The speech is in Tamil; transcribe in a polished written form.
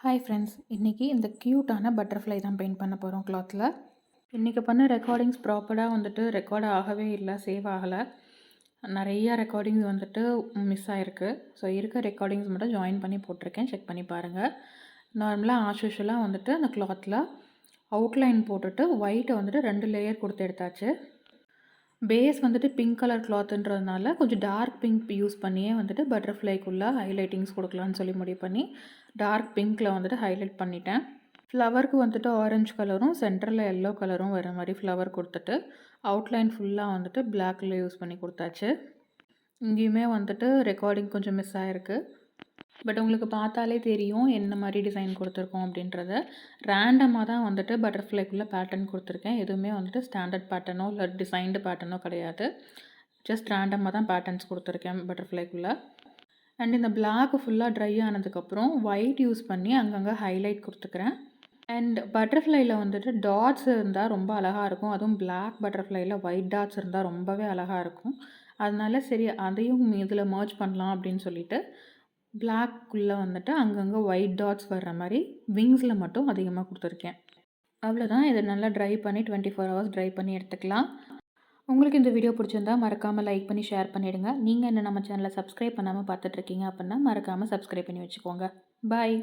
ஹாய் ஃப்ரெண்ட்ஸ், இன்றைக்கி இந்த க்யூட்டான பட்டர்ஃப்ளை தான் பெயிண்ட் பண்ண போகிறோம் கிளாத்தில். இன்றைக்கி பண்ண ரெக்கார்டிங்ஸ் ப்ராப்பராக ரெக்கார்ட் ஆகவே இல்லை, சேவ் ஆகலை. நிறையா ரெக்கார்டிங்ஸ் மிஸ் ஆகிருக்கு. ஸோ இருக்க ரெக்கார்டிங்ஸ் மட்டும் ஜாயின் பண்ணி போட்டிருக்கேன், செக் பண்ணி பாருங்கள். நார்மலாக ஆஸ்யூஷுவலாக அந்த கிளாத்தில் அவுட்லைன் போட்டுட்டு ஒயிட்டை 2 லேயர் கொடுத்து எடுத்தாச்சு. பேஸ் பிங்க் கலர் கிளாத்துன்றதுனால கொஞ்சம் டார்க் பிங்க் யூஸ் பண்ணியே பட்டர்ஃப்ளைக்குள்ளே ஹைலைட்டிங்ஸ் கொடுக்கலான்னு சொல்லி முடிவு பண்ணி டார்க் பிங்க்கில் ஹைலைட் பண்ணிட்டேன். ஃப்ளவருக்கு ஆரஞ்சு கலரும் சென்டரில் எல்லோ கலரும் வர மாதிரி ஃப்ளவர் கொடுத்துட்டு அவுட்லைன் ஃபுல்லாக பிளாக்கில் யூஸ் பண்ணி கொடுத்தாச்சு. இங்கேயுமே ரெக்கார்டிங் கொஞ்சம் மிஸ் ஆகிருக்கு. பட் உங்களுக்கு பார்த்தாலே தெரியும் என்ன மாதிரி டிசைன் கொடுத்துருக்கோம் அப்படின்றத. ரேண்டமாக தான் பட்டர்ஃப்ளைக்குள்ளே பேட்டர்ன் கொடுத்துருக்கேன். எதுவுமே ஸ்டாண்டர்ட் பேட்டர்னோ இல்லை டிசைன்டு பேட்டர்னோ கிடையாது. ஜஸ்ட் ரேண்டமாக தான் பேட்டர்ன்ஸ் கொடுத்துருக்கேன் பட்டர்ஃப்ளைக்குள்ளே. அண்ட் இந்த பிளாக் ஃபுல்லாக ட்ரை ஆனதுக்கப்புறம் ஒயிட் யூஸ் பண்ணி அங்கங்கே ஹைலைட் கொடுத்துக்கிறேன். அண்ட் பட்டர்ஃப்ளையில் டாட்ஸ் இருந்தால் ரொம்ப அழகாக இருக்கும். அதுவும் பிளாக் பட்டர்ஃப்ளையில் ஒயிட் டாட்ஸ் இருந்தால் ரொம்பவே அழகாக இருக்கும். அதனால சரி அதையும் இதில் மர்ஜ் பண்ணலாம் அப்படின்னு சொல்லிட்டு பிளாக்குள்ளே அங்கங்கே ஒயிட் டாட்ஸ் வர்ற மாதிரி விங்ஸில் மட்டும் அதிகமாக கொடுத்துருக்கேன். அவ்வளோதான். இதை நல்லா ட்ரை பண்ணி 24 ஹவர்ஸ் ட்ரை பண்ணி எடுத்துக்கலாம். உங்களுக்கு இந்த வீடியோ பிடிச்சிருந்தா மறக்காமல் லைக் பண்ணி ஷேர் பண்ணிவிடுங்க. நீங்கள் என்ன நம்ம சேனலை சப்ஸ்கிரைப் பண்ணாமல் பார்த்துட்ருக்கீங்க அப்படின்னா மறக்காமல் சப்ஸ்கிரைப் பண்ணி வச்சுக்கோங்க. பாய்.